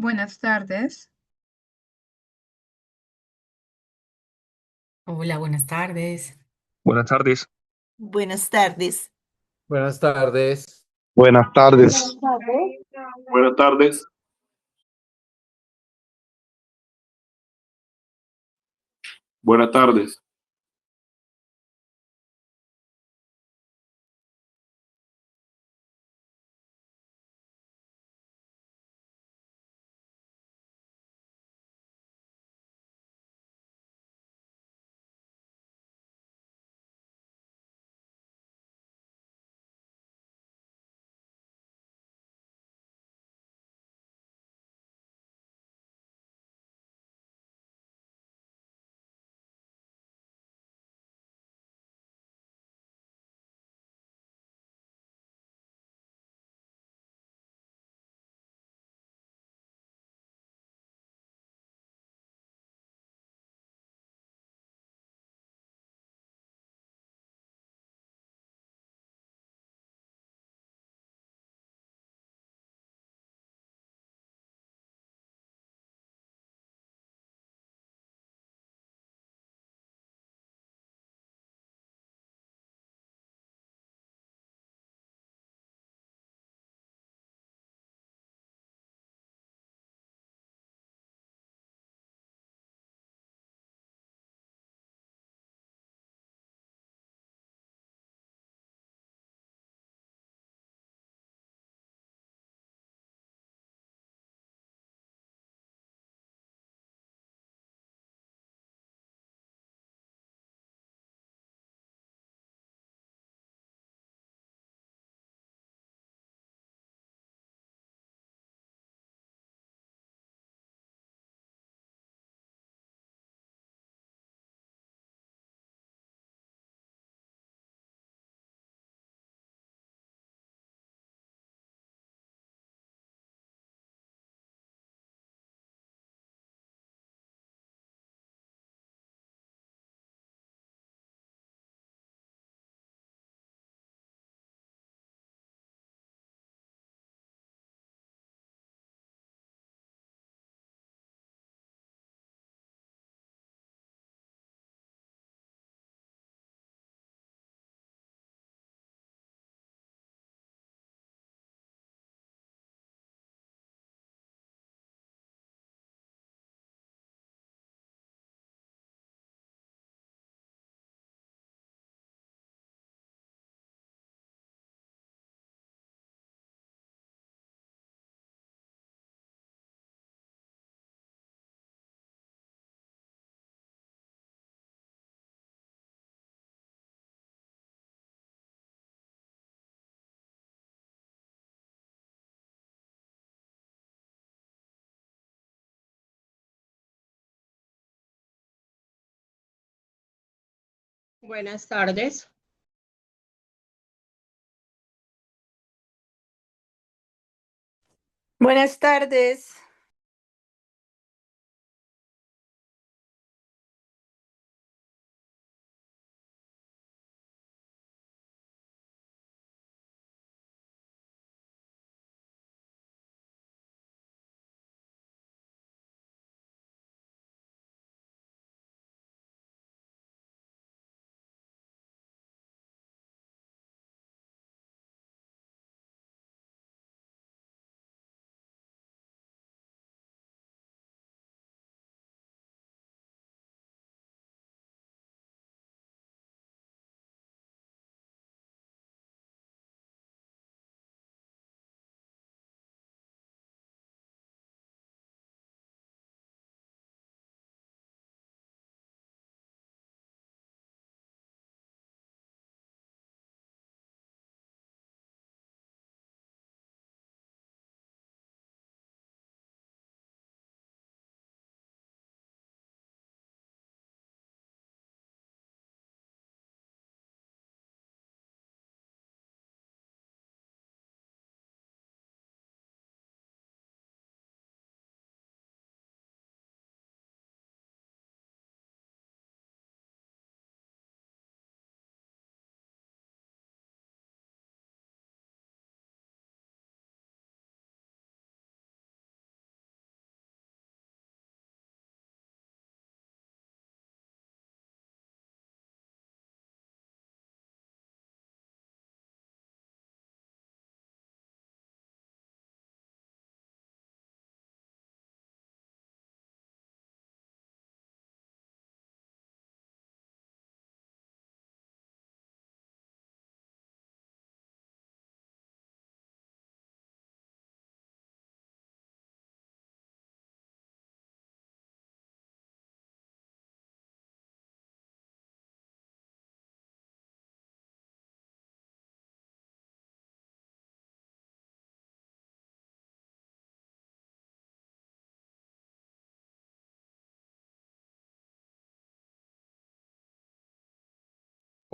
Buenas tardes. Hola, buenas tardes. Buenas tardes. Buenas tardes. Buenas tardes. Buenas tardes. Buenas tardes. Buenas tardes. Buenas tardes. Buenas tardes.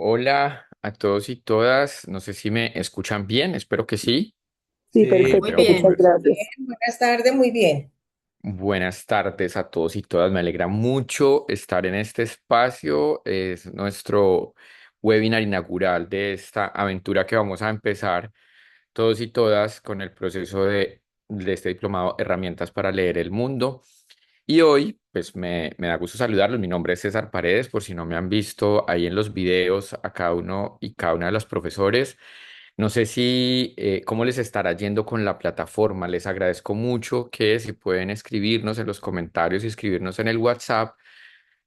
Hola a todos y todas. No sé si me escuchan bien, espero que sí. Sí, Sí, Muy perfecto, Veo muchas bien. conversa. gracias. Buenas tardes, muy bien. Buenas tardes a todos y todas. Me alegra mucho estar en este espacio. Es nuestro webinar inaugural de esta aventura que vamos a empezar todos y todas con el proceso de este diplomado Herramientas para leer el mundo. Y hoy, pues me da gusto saludarlos. Mi nombre es César Paredes, por si no me han visto ahí en los videos a cada uno y cada una de los profesores. No sé si cómo les estará yendo con la plataforma. Les agradezco mucho que si pueden escribirnos en los comentarios y escribirnos en el WhatsApp,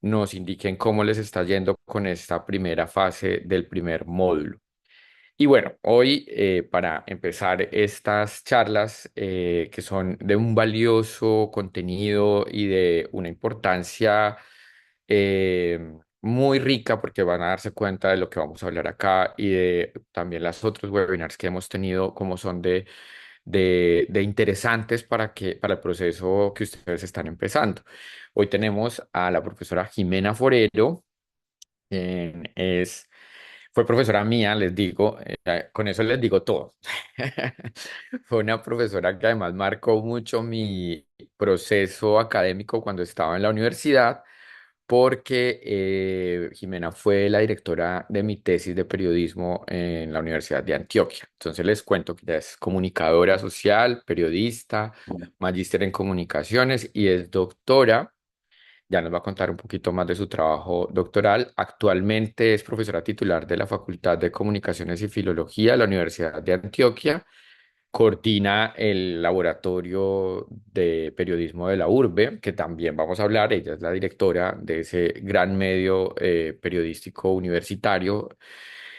nos indiquen cómo les está yendo con esta primera fase del primer módulo. Y bueno, hoy para empezar estas charlas que son de un valioso contenido y de una importancia muy rica porque van a darse cuenta de lo que vamos a hablar acá y de también las otros webinars que hemos tenido como son de interesantes para el proceso que ustedes están empezando. Hoy tenemos a la profesora Jimena Forero, quien fue profesora mía, les digo, con eso les digo todo. Fue una profesora que además marcó mucho mi proceso académico cuando estaba en la universidad, porque Jimena fue la directora de mi tesis de periodismo en la Universidad de Antioquia. Entonces les cuento que ella es comunicadora social, periodista, magíster en comunicaciones y es doctora. Ya nos va a contar un poquito más de su trabajo doctoral. Actualmente es profesora titular de la Facultad de Comunicaciones y Filología de la Universidad de Antioquia. Coordina el laboratorio de periodismo de la URBE, que también vamos a hablar. Ella es la directora de ese gran medio periodístico universitario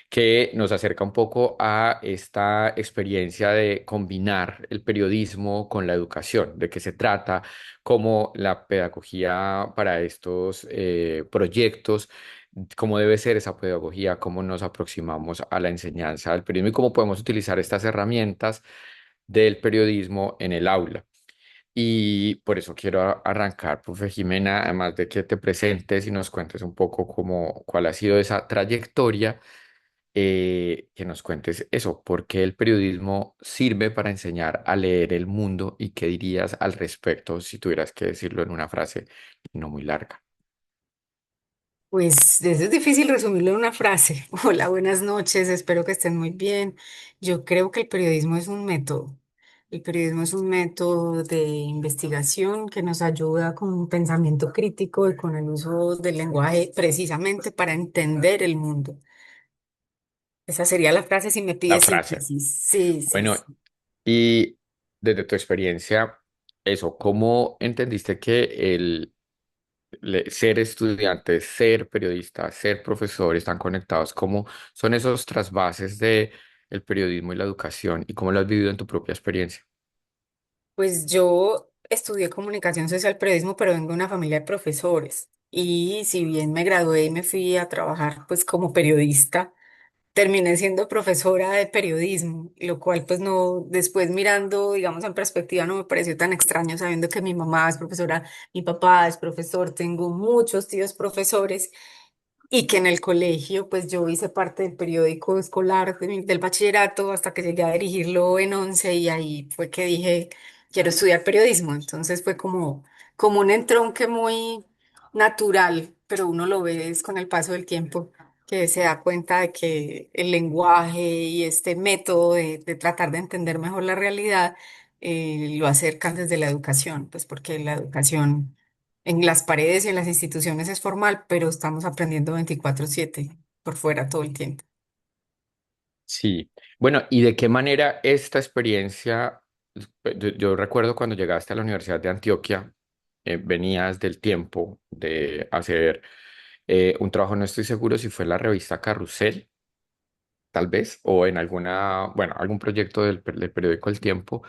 que nos acerca un poco a esta experiencia de combinar el periodismo con la educación, de qué se trata, cómo la pedagogía para estos proyectos, cómo debe ser esa pedagogía, cómo nos aproximamos a la enseñanza del periodismo y cómo podemos utilizar estas herramientas del periodismo en el aula. Y por eso quiero arrancar, profe Jimena, además de que te presentes y nos cuentes un poco cuál ha sido esa trayectoria, que nos cuentes eso, por qué el periodismo sirve para enseñar a leer el mundo y qué dirías al respecto si tuvieras que decirlo en una frase no muy larga. Pues eso es difícil resumirlo en una frase. Hola, buenas noches, espero que estén muy bien. Yo creo que el periodismo es un método. El periodismo es un método de investigación que nos ayuda con un pensamiento crítico y con el uso del lenguaje precisamente para entender el mundo. Esa sería la frase si me La pides frase. síntesis. Sí, sí, Bueno, sí. y desde tu experiencia, eso, ¿cómo entendiste que ser estudiante, ser periodista, ser profesor están conectados? ¿Cómo son esos trasvases de el periodismo y la educación y cómo lo has vivido en tu propia experiencia? Pues yo estudié comunicación social periodismo, pero vengo de una familia de profesores. Y si bien me gradué y me fui a trabajar pues como periodista, terminé siendo profesora de periodismo, lo cual pues no, después mirando, digamos, en perspectiva no me pareció tan extraño sabiendo que mi mamá es profesora, mi papá es profesor, tengo muchos tíos profesores y que en el colegio, pues yo hice parte del periódico escolar del bachillerato hasta que llegué a dirigirlo en 11 y ahí fue que dije, quiero estudiar periodismo. Entonces fue como un entronque muy natural, pero uno lo ve es con el paso del tiempo que se da cuenta de que el lenguaje y este método de tratar de entender mejor la realidad lo acercan desde la educación, pues porque la educación en las paredes y en las instituciones es formal, pero estamos aprendiendo 24/7 por fuera todo el tiempo. Sí, bueno, ¿y de qué manera esta experiencia, yo recuerdo cuando llegaste a la Universidad de Antioquia, venías del tiempo de hacer un trabajo, no estoy seguro si fue en la revista Carrusel, tal vez, o en bueno, algún proyecto del periódico El Tiempo,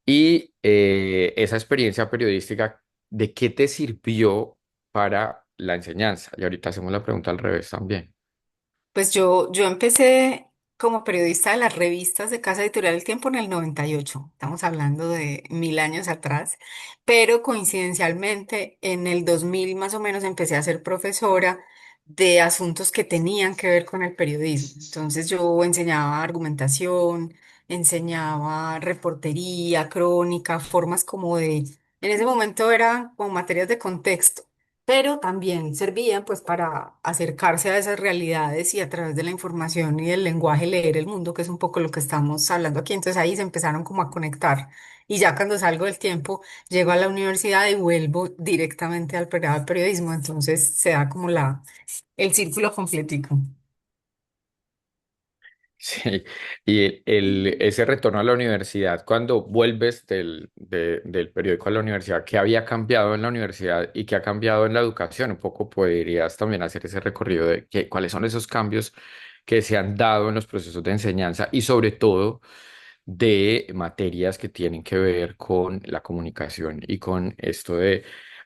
y esa experiencia periodística, ¿de qué te sirvió para la enseñanza? Y ahorita hacemos la pregunta al revés también. Pues yo empecé como periodista de las revistas de Casa Editorial El Tiempo en el 98. Estamos hablando de 1000 años atrás, pero coincidencialmente en el 2000 más o menos empecé a ser profesora de asuntos que tenían que ver con el periodismo. Entonces yo enseñaba argumentación, enseñaba reportería, crónica, formas como de, en ese momento eran como materias de contexto, pero también servían pues para acercarse a esas realidades y a través de la información y del lenguaje leer el mundo, que es un poco lo que estamos hablando aquí. Entonces ahí se empezaron como a conectar. Y ya cuando salgo del tiempo, llego a la universidad y vuelvo directamente al pregrado de periodismo. Entonces se da como el círculo completico. Sí, y ese retorno a la universidad, cuando vuelves del periódico a la universidad, ¿qué había cambiado en la universidad y qué ha cambiado en la educación? Un poco podrías también hacer ese recorrido de cuáles son esos cambios que se han dado en los procesos de enseñanza y sobre todo de materias que tienen que ver con la comunicación y con esto de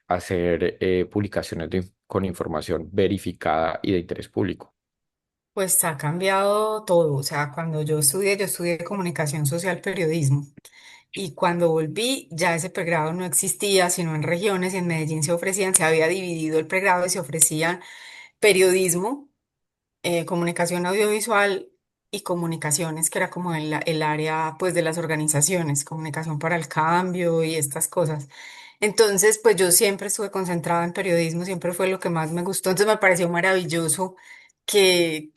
hacer publicaciones con información verificada y de interés público. Pues ha cambiado todo. O sea, cuando yo estudié comunicación social periodismo. Y cuando volví, ya ese pregrado no existía, sino en regiones. Y en Medellín se había dividido el pregrado y se ofrecían periodismo, comunicación audiovisual y comunicaciones, que era como el área pues de las organizaciones, comunicación para el cambio y estas cosas. Entonces, pues yo siempre estuve concentrada en periodismo, siempre fue lo que más me gustó. Entonces me pareció maravilloso que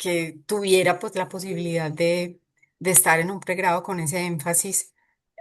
tuviera pues la posibilidad de estar en un pregrado con ese énfasis,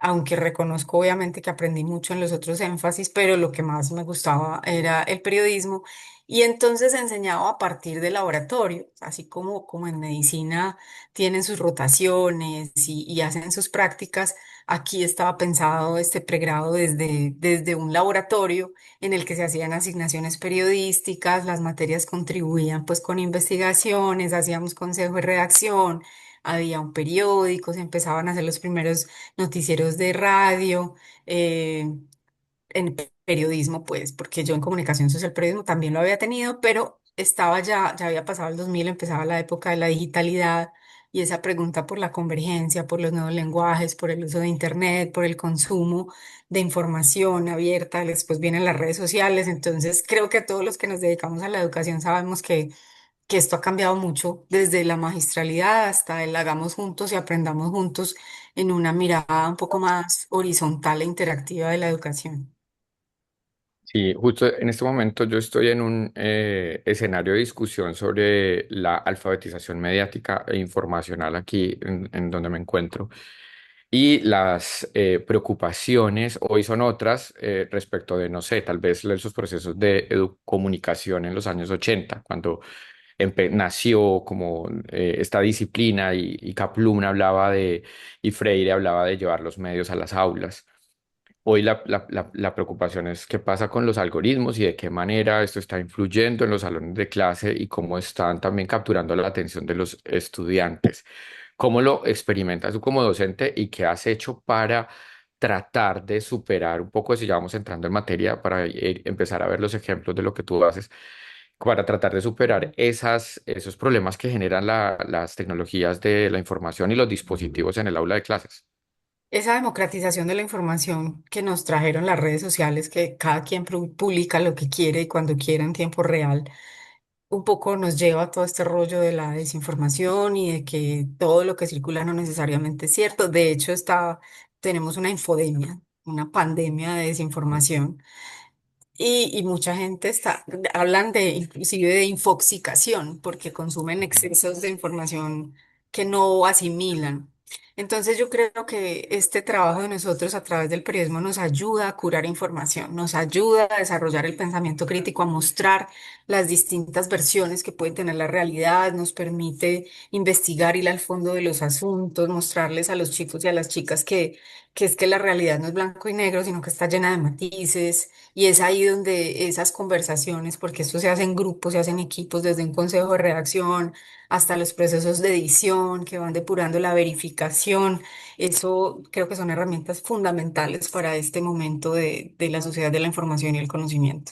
aunque reconozco obviamente que aprendí mucho en los otros énfasis, pero lo que más me gustaba era el periodismo. Y entonces enseñaba a partir de laboratorio, así como en medicina tienen sus rotaciones y hacen sus prácticas. Aquí estaba pensado este pregrado desde un laboratorio en el que se hacían asignaciones periodísticas, las materias contribuían pues con investigaciones, hacíamos consejo de redacción, había un periódico, se empezaban a hacer los primeros noticieros de radio. En periodismo, pues, porque yo en comunicación social periodismo también lo había tenido, pero ya había pasado el 2000, empezaba la época de la digitalidad y esa pregunta por la convergencia, por los nuevos lenguajes, por el uso de Internet, por el consumo de información abierta, después vienen las redes sociales. Entonces creo que todos los que nos dedicamos a la educación sabemos que esto ha cambiado mucho desde la magistralidad hasta el hagamos juntos y aprendamos juntos en una mirada un poco más horizontal e interactiva de la educación. Sí, justo en este momento yo estoy en un escenario de discusión sobre la alfabetización mediática e informacional aquí en donde me encuentro. Y las preocupaciones hoy son otras respecto de, no sé, tal vez esos procesos de comunicación en los años 80 cuando nació como esta disciplina y Kaplun hablaba y Freire hablaba de llevar los medios a las aulas. Hoy la preocupación es qué pasa con los algoritmos y de qué manera esto está influyendo en los salones de clase y cómo están también capturando la atención de los estudiantes. ¿Cómo lo experimentas tú como docente y qué has hecho para tratar de superar un poco, si ya vamos entrando en materia, para empezar a ver los ejemplos de lo que tú haces, para tratar de superar esos problemas que generan las tecnologías de la información y los dispositivos en el aula de clases? Esa democratización de la información que nos trajeron las redes sociales, que cada quien publica lo que quiere y cuando quiere en tiempo real, un poco nos lleva a todo este rollo de la desinformación y de que todo lo que circula no necesariamente es cierto. De hecho, tenemos una infodemia, una pandemia de desinformación. Y mucha gente hablan inclusive de infoxicación, porque consumen excesos de información que no asimilan. Entonces yo creo que este trabajo de nosotros a través del periodismo nos ayuda a curar información, nos ayuda a desarrollar el pensamiento crítico, a mostrar las distintas versiones que puede tener la realidad, nos permite investigar, ir al fondo de los asuntos, mostrarles a los chicos y a las chicas que es que la realidad no es blanco y negro, sino que está llena de matices. Y es ahí donde esas conversaciones, porque esto se hace en grupos, se hace en equipos, desde un consejo de redacción hasta los procesos de edición que van depurando la verificación, eso creo que son herramientas fundamentales para este momento de la sociedad de la información y el conocimiento.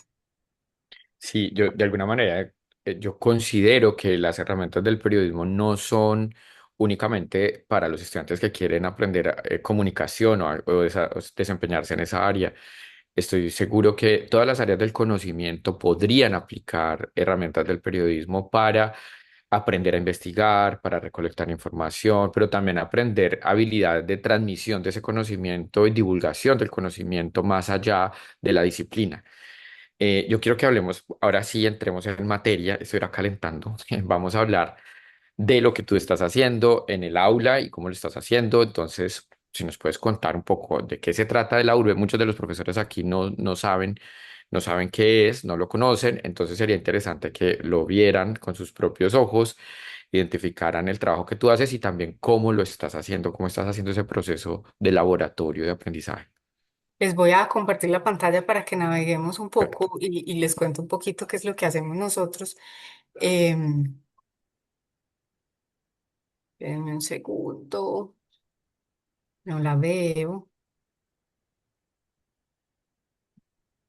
Sí, yo de alguna manera yo considero que las herramientas del periodismo no son únicamente para los estudiantes que quieren aprender comunicación o desempeñarse en esa área. Estoy seguro que todas las áreas del conocimiento podrían aplicar herramientas del periodismo para aprender a investigar, para recolectar información, pero también aprender habilidades de transmisión de ese conocimiento y divulgación del conocimiento más allá de la disciplina. Yo quiero que hablemos, ahora sí, entremos en materia, estoy era calentando, vamos a hablar de lo que tú estás haciendo en el aula y cómo lo estás haciendo. Entonces, si nos puedes contar un poco de qué se trata el aula, muchos de los profesores aquí no saben qué es, no lo conocen, entonces sería interesante que lo vieran con sus propios ojos, identificaran el trabajo que tú haces y también cómo lo estás haciendo, cómo estás haciendo ese proceso de laboratorio de aprendizaje. Les voy a compartir la pantalla para que naveguemos un Perfecto. poco y les cuento un poquito qué es lo que hacemos nosotros. Em, Denme un segundo, no la veo.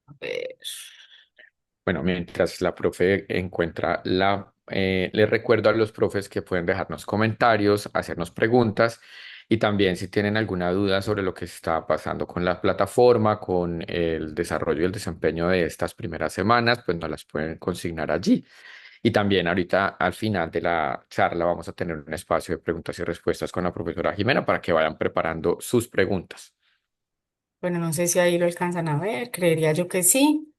A ver. Bueno, mientras la profe encuentra les recuerdo a los profes que pueden dejarnos comentarios, hacernos preguntas y también si tienen alguna duda sobre lo que está pasando con la plataforma, con el desarrollo y el desempeño de estas primeras semanas, pues nos las pueden consignar allí. Y también ahorita al final de la charla vamos a tener un espacio de preguntas y respuestas con la profesora Jimena para que vayan preparando sus preguntas. Bueno, no sé si ahí lo alcanzan a ver, creería yo que sí.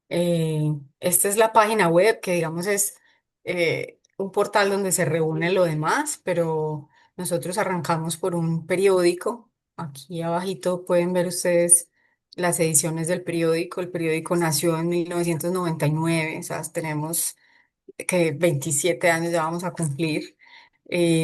Esta es la página web que digamos es un portal donde se reúne lo demás, pero nosotros arrancamos por un periódico. Aquí abajito pueden ver ustedes las ediciones del periódico. El periódico nació en 1999, o sea, tenemos que 27 años ya vamos a cumplir.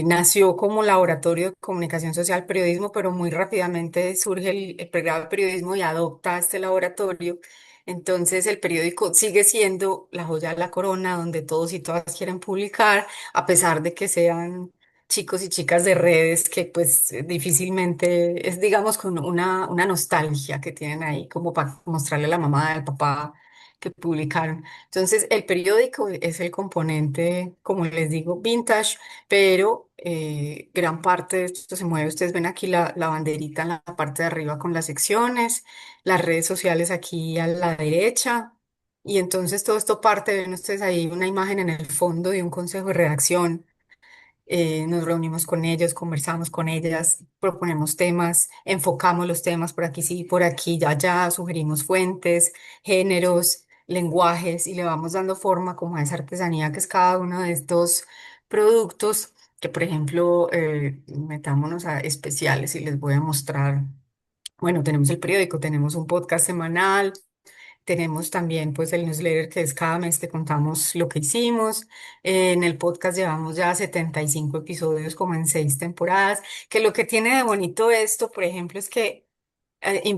Nació como laboratorio de comunicación social periodismo, pero muy rápidamente surge el pregrado de periodismo y adopta este laboratorio. Entonces el periódico sigue siendo la joya de la corona, donde todos y todas quieren publicar, a pesar de que sean chicos y chicas de redes que pues difícilmente es, digamos, con una nostalgia que tienen ahí, como para mostrarle a la mamá, al papá que publicaron. Entonces, el periódico es el componente, como les digo, vintage, pero gran parte de esto se mueve. Ustedes ven aquí la banderita en la parte de arriba con las secciones, las redes sociales aquí a la derecha. Y entonces todo esto parte, ven ustedes ahí una imagen en el fondo de un consejo de redacción. Nos reunimos con ellos, conversamos con ellas, proponemos temas, enfocamos los temas por aquí sí, por aquí ya, ya, sugerimos fuentes, géneros, lenguajes y le vamos dando forma como a esa artesanía que es cada uno de estos productos, que por ejemplo, metámonos a especiales y les voy a mostrar. Bueno, tenemos el periódico, tenemos un podcast semanal, tenemos también pues el newsletter que es cada mes que contamos lo que hicimos. En el podcast llevamos ya 75 episodios como en 6 temporadas, que lo que tiene de bonito esto, por ejemplo, es que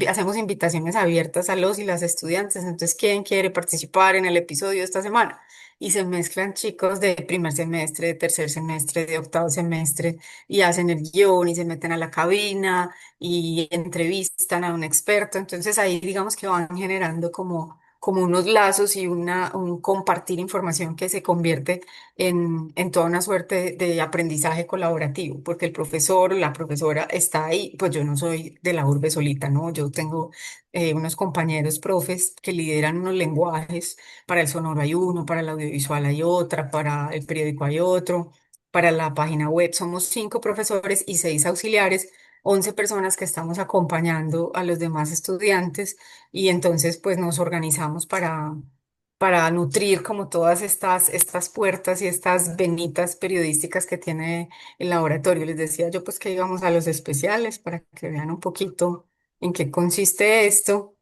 hacemos invitaciones abiertas a los y las estudiantes. Entonces, ¿quién quiere participar en el episodio de esta semana? Y se mezclan chicos de primer semestre, de tercer semestre, de octavo semestre, y hacen el guión y se meten a la cabina y entrevistan a un experto. Entonces, ahí digamos que van generando como unos lazos y un compartir información que se convierte en toda una suerte de aprendizaje colaborativo, porque el profesor o la profesora está ahí, pues yo no soy de la urbe solita, ¿no? Yo tengo unos compañeros profes que lideran unos lenguajes, para el sonoro hay uno, para el audiovisual hay otra, para el periódico hay otro, para la página web somos 5 profesores y 6 auxiliares. 11 personas que estamos acompañando a los demás estudiantes y entonces pues nos organizamos para nutrir como todas estas puertas y estas venitas periodísticas que tiene el laboratorio. Les decía yo pues que íbamos a los especiales para que vean un poquito en qué consiste esto.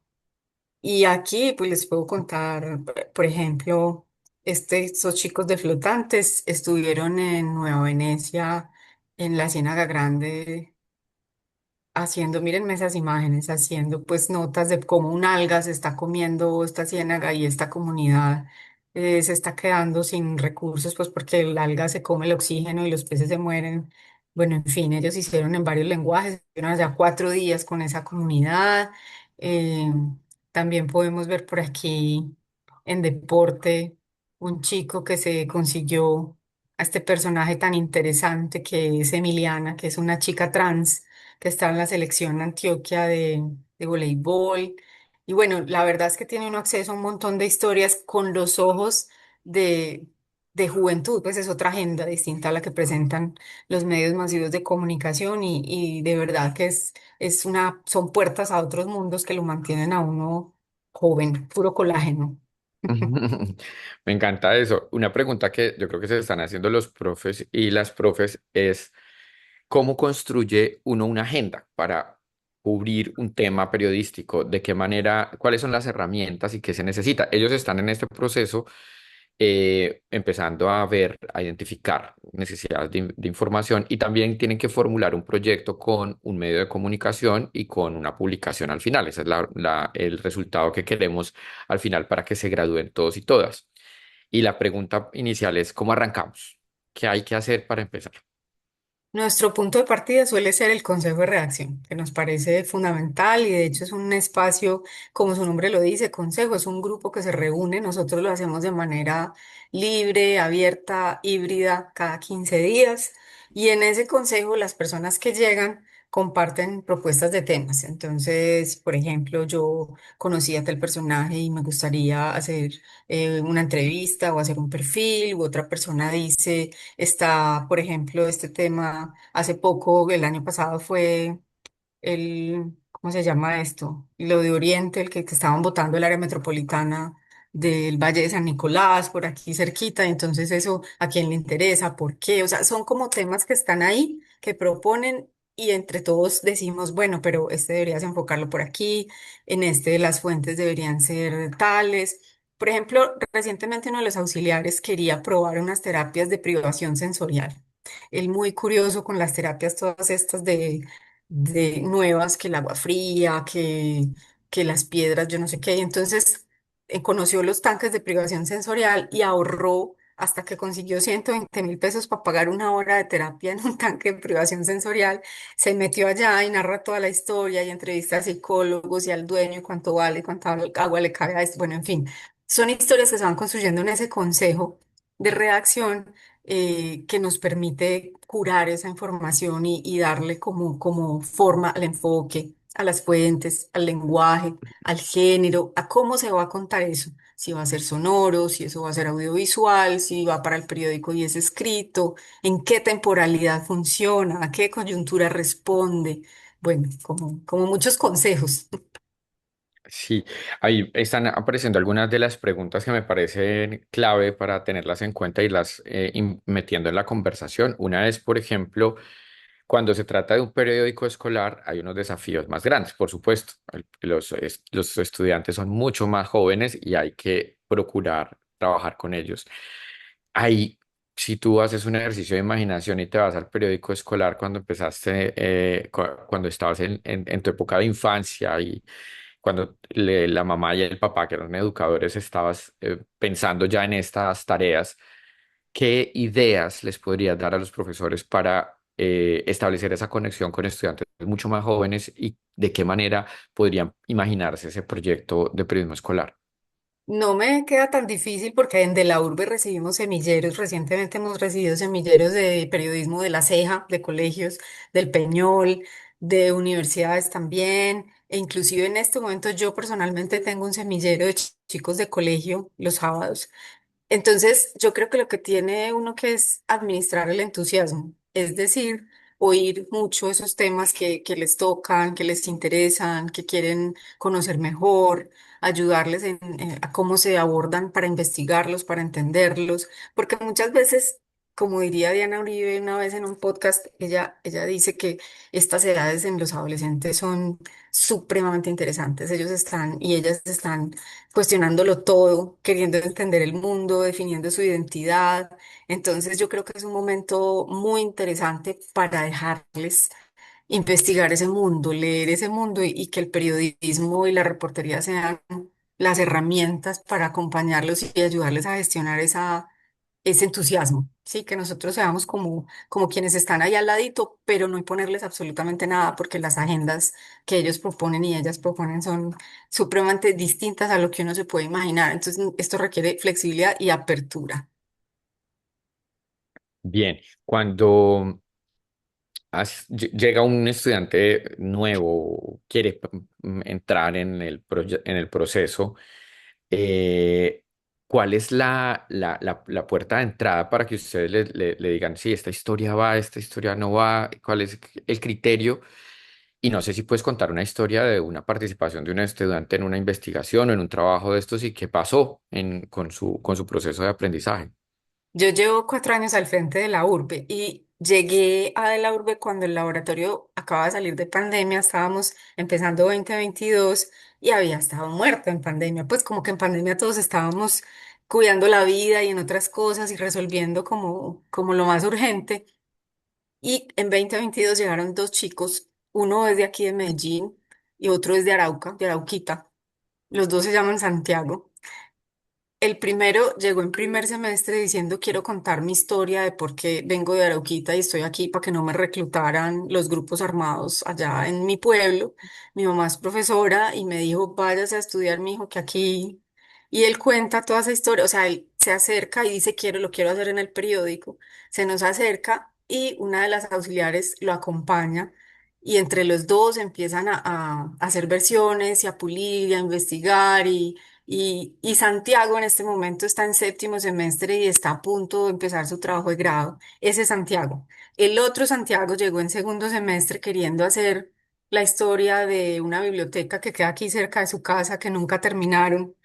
Y aquí pues les puedo contar, por ejemplo, estos chicos de flotantes estuvieron en Nueva Venecia, en la Ciénaga Grande haciendo, mírenme esas imágenes, haciendo pues notas de cómo un alga se está comiendo esta ciénaga y esta comunidad se está quedando sin recursos, pues porque el alga se come el oxígeno y los peces se mueren. Bueno, en fin, ellos hicieron en varios lenguajes, estuvieron allá 4 días con esa comunidad. Eh, También podemos ver por aquí en deporte un chico que se consiguió a este personaje tan interesante que es Emiliana, que es una chica trans que está en la selección Antioquia de voleibol. Y bueno, la verdad es que tiene uno acceso a un montón de historias con los ojos de, de juventud, pues es otra agenda distinta a la que presentan los medios masivos de comunicación y de verdad que son puertas a otros mundos que lo mantienen a uno joven, puro colágeno. Me encanta eso. Una pregunta que yo creo que se están haciendo los profes y las profes es ¿cómo construye uno una agenda para cubrir un tema periodístico? ¿De qué manera? ¿Cuáles son las herramientas y qué se necesita? Ellos están en este proceso empezando a ver, a identificar necesidades de información y también tienen que formular un proyecto con un medio de comunicación y con una publicación al final. Ese es el resultado que queremos al final para que se gradúen todos y todas. Y la pregunta inicial es, ¿cómo arrancamos? ¿Qué hay que hacer para empezar? Nuestro punto de partida suele ser el consejo de redacción, que nos parece fundamental y de hecho es un espacio, como su nombre lo dice, consejo, es un grupo que se reúne, nosotros lo hacemos de manera libre, abierta, híbrida, cada 15 días y en ese consejo las personas que llegan comparten propuestas de temas. Entonces, por ejemplo, yo conocí a tal personaje y me gustaría hacer una entrevista o hacer un perfil, u otra persona dice está, por ejemplo, este tema, hace poco, el año pasado fue ¿cómo se llama esto? Lo de Oriente, que estaban votando el área metropolitana del Valle de San Nicolás, por aquí cerquita, entonces eso, ¿a quién le interesa? ¿Por qué? O sea, son como temas que están ahí, que proponen y entre todos decimos, bueno, pero este deberías enfocarlo por aquí, en este las fuentes deberían ser tales. Por ejemplo, recientemente uno de los auxiliares quería probar unas terapias de privación sensorial. Él muy curioso con las terapias todas estas de nuevas, que el agua fría, que las piedras, yo no sé qué. Y entonces conoció los tanques de privación sensorial y ahorró hasta que consiguió 120.000 pesos para pagar una hora de terapia en un tanque de privación sensorial. Se metió allá y narra toda la historia y entrevista a psicólogos y al dueño y cuánto vale, cuánta agua le cabe a esto. Bueno, en fin, son historias que se van construyendo en ese consejo de redacción que nos permite curar esa información y darle como forma al enfoque, a las fuentes, al lenguaje, al género, a cómo se va a contar eso. Si va a ser sonoro, si eso va a ser audiovisual, si va para el periódico y es escrito, en qué temporalidad funciona, a qué coyuntura responde. Bueno, como muchos consejos. Sí, ahí están apareciendo algunas de las preguntas que me parecen clave para tenerlas en cuenta y las metiendo en la conversación. Una es, por ejemplo, cuando se trata de un periódico escolar, hay unos desafíos más grandes, por supuesto. Los estudiantes son mucho más jóvenes y hay que procurar trabajar con ellos. Ahí, si tú haces un ejercicio de imaginación y te vas al periódico escolar cuando empezaste, cuando estabas en tu época de infancia y cuando la mamá y el papá, que eran educadores, estabas pensando ya en estas tareas, ¿qué ideas les podrías dar a los profesores para establecer esa conexión con estudiantes mucho más jóvenes y de qué manera podrían imaginarse ese proyecto de periodismo escolar? No me queda tan difícil porque en De la Urbe recibimos semilleros. Recientemente hemos recibido semilleros de periodismo de La Ceja, de colegios, del Peñol, de universidades también. E inclusive en este momento yo personalmente tengo un semillero de chicos de colegio los sábados. Entonces, yo creo que lo que tiene uno que es administrar el entusiasmo, es decir, oír mucho esos temas que les tocan, que les interesan, que quieren conocer mejor, ayudarles a cómo se abordan para investigarlos, para entenderlos, porque muchas veces, como diría Diana Uribe una vez en un podcast, ella dice que estas edades en los adolescentes son supremamente interesantes. Ellos están y ellas están cuestionándolo todo, queriendo entender el mundo, definiendo su identidad. Entonces yo creo que es un momento muy interesante para dejarles investigar ese mundo, leer ese mundo y que el periodismo y la reportería sean las herramientas para acompañarlos y ayudarles a gestionar ese entusiasmo. Sí, que nosotros seamos como quienes están ahí al ladito, pero no imponerles absolutamente nada, porque las agendas que ellos proponen y ellas proponen son supremamente distintas a lo que uno se puede imaginar. Entonces, esto requiere flexibilidad y apertura. Bien, cuando llega un estudiante nuevo, quiere entrar en en el proceso, eh, ¿cuál es la puerta de entrada para que ustedes le digan, sí, esta historia va, esta historia no va? ¿Cuál es el criterio? Y no sé si puedes contar una historia de una participación de un estudiante en una investigación o en un trabajo de estos y qué pasó con su proceso de aprendizaje. Yo llevo 4 años al frente de la urbe y llegué a la urbe cuando el laboratorio acaba de salir de pandemia, estábamos empezando 2022 y había estado muerto en pandemia, pues como que en pandemia todos estábamos cuidando la vida y en otras cosas y resolviendo como lo más urgente. Y en 2022 llegaron dos chicos, uno es de aquí de Medellín y otro es de Arauca, de Arauquita. Los dos se llaman Santiago. El primero llegó en primer semestre diciendo quiero contar mi historia de por qué vengo de Arauquita y estoy aquí para que no me reclutaran los grupos armados allá en mi pueblo. Mi mamá es profesora y me dijo, váyase a estudiar, mi hijo, que aquí... Y él cuenta toda esa historia, o sea, él se acerca y dice, lo quiero hacer en el periódico. Se nos acerca y una de las auxiliares lo acompaña y entre los dos empiezan a hacer versiones y a pulir y a investigar y Santiago en este momento está en séptimo semestre y está a punto de empezar su trabajo de grado. Ese es Santiago. El otro Santiago llegó en segundo semestre queriendo hacer la historia de una biblioteca que queda aquí cerca de su casa que nunca terminaron.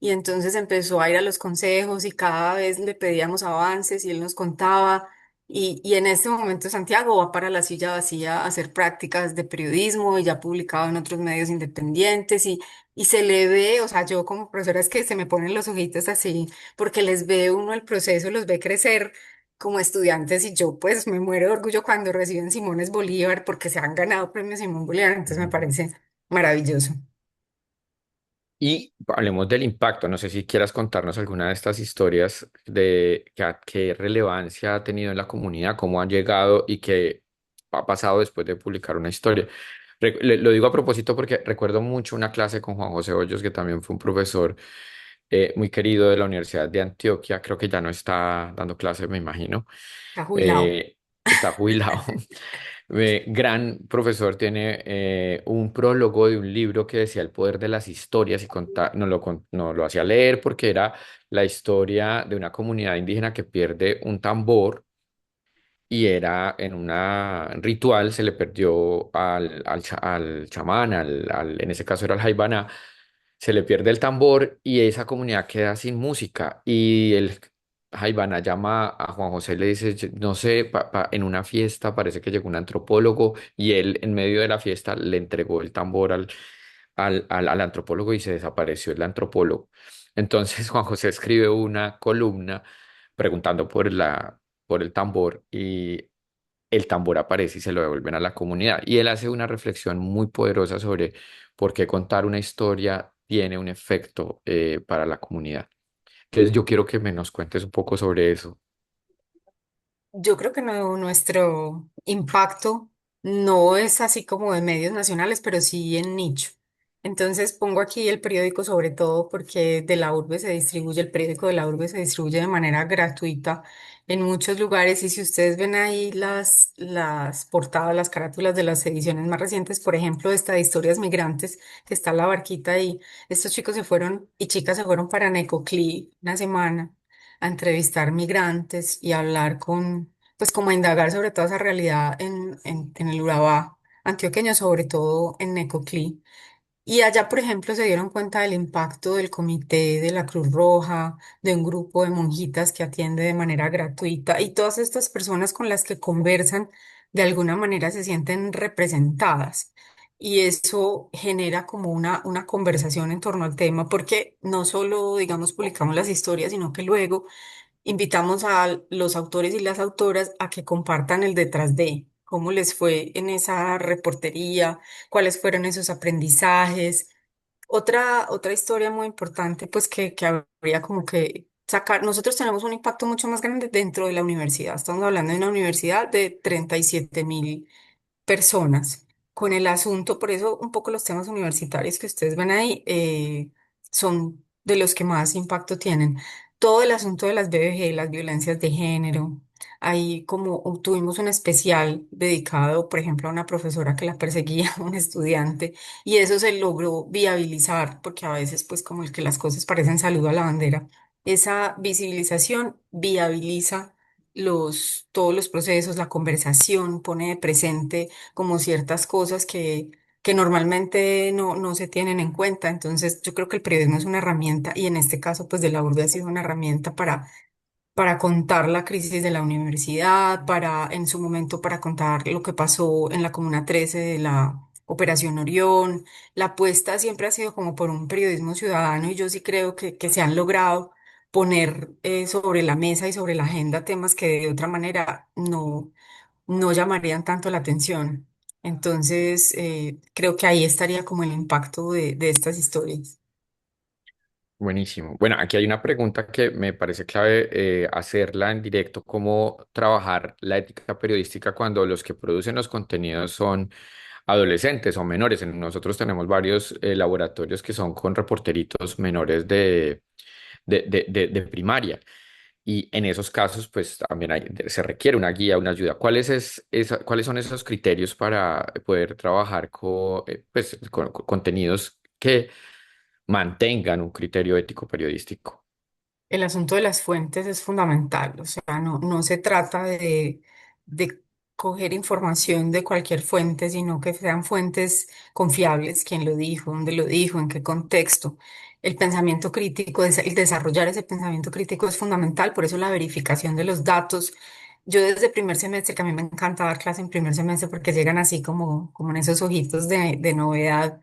Y entonces empezó a ir a los consejos y cada vez le pedíamos avances y él nos contaba. Y en este momento Santiago va para la silla vacía a hacer prácticas de periodismo y ya ha publicado en otros medios independientes y se le ve, o sea, yo como profesora es que se me ponen los ojitos así, porque les ve uno el proceso, los ve crecer como estudiantes y yo pues me muero de orgullo cuando reciben Simones Bolívar porque se han ganado premios Simón Bolívar, entonces me parece maravilloso. Y hablemos del impacto. No sé si quieras contarnos alguna de estas historias de qué relevancia ha tenido en la comunidad, cómo han llegado y qué ha pasado después de publicar una historia. Lo digo a propósito porque recuerdo mucho una clase con Juan José Hoyos, que también fue un profesor muy querido de la Universidad de Antioquia. Creo que ya no está dando clases, me imagino. Está jubilado. Eh, Está jubilado. Gran profesor, tiene un prólogo de un libro que decía el poder de las historias y nos lo hacía leer porque era la historia de una comunidad indígena que pierde un tambor y era en un ritual, se le perdió al chamán, en ese caso era el Jaibaná, se le pierde el tambor y esa comunidad queda sin música y el Jaibaná llama a Juan José y le dice, no sé, en una fiesta parece que llegó un antropólogo y él en medio de la fiesta le entregó el tambor al antropólogo y se desapareció el antropólogo. Entonces Juan José escribe una columna preguntando por el tambor y el tambor aparece y se lo devuelven a la comunidad. Y él hace una reflexión muy poderosa sobre por qué contar una historia tiene un efecto para la comunidad. Entonces yo quiero que me nos cuentes un poco sobre eso. Yo creo que nuestro impacto no es así como de medios nacionales, pero sí en nicho. Entonces pongo aquí el periódico sobre todo porque de la urbe se distribuye, el periódico de la urbe se distribuye de manera gratuita en muchos lugares y si ustedes ven ahí las portadas, las carátulas de las ediciones más recientes, por ejemplo, esta de Historias Migrantes, que está la barquita y estos chicos se fueron y chicas se fueron para Necoclí una semana a entrevistar migrantes y a hablar pues como a indagar sobre toda esa realidad en el Urabá antioqueño, sobre todo en Necoclí. Y allá, por ejemplo, se dieron cuenta del impacto del comité de la Cruz Roja, de un grupo de monjitas que atiende de manera gratuita y todas estas personas con las que conversan de alguna manera se sienten representadas. Y eso genera como una conversación en torno al tema, porque no solo, digamos, publicamos las historias, sino que luego invitamos a los autores y las autoras a que compartan el detrás de cómo les fue en esa reportería, cuáles fueron esos aprendizajes. Otra historia muy importante, pues que habría como que sacar, nosotros tenemos un impacto mucho más grande dentro de la universidad. Estamos hablando de una universidad de 37.000 personas con el asunto, por eso un poco los temas universitarios que ustedes ven ahí son de los que más impacto tienen. Todo el asunto de las BBG, las violencias de género, Ahí como tuvimos un especial dedicado, por ejemplo, a una profesora que la perseguía a un estudiante y eso se logró viabilizar, porque a veces pues como el que las cosas parecen saludo a la bandera, esa visibilización viabiliza todos los procesos, la conversación, pone de presente como ciertas cosas que normalmente no se tienen en cuenta. Entonces, yo creo que el periodismo es una herramienta y en este caso, pues de la urbe ha sido una herramienta para contar la crisis de la universidad, en su momento para contar lo que pasó en la Comuna 13 de la Operación Orión. La apuesta siempre ha sido como por un periodismo ciudadano y yo sí creo que se han logrado poner sobre la mesa y sobre la agenda temas que de otra manera no llamarían tanto la atención. Entonces, creo que ahí estaría como el impacto de estas historias. Buenísimo. Bueno, aquí hay una pregunta que me parece clave hacerla en directo: ¿cómo trabajar la ética periodística cuando los que producen los contenidos son adolescentes o menores? Nosotros tenemos varios laboratorios que son con reporteritos menores de primaria, y en esos casos pues también se requiere una guía, una ayuda. ¿Cuáles son esos criterios para poder trabajar con contenidos que mantengan un criterio ético periodístico? El asunto de las fuentes es fundamental, o sea, no se trata de coger información de cualquier fuente, sino que sean fuentes confiables, quién lo dijo, dónde lo dijo, en qué contexto. El pensamiento crítico, el desarrollar ese pensamiento crítico es fundamental, por eso la verificación de los datos. Yo desde primer semestre, que a mí me encanta dar clase en primer semestre porque llegan así como en esos ojitos de novedad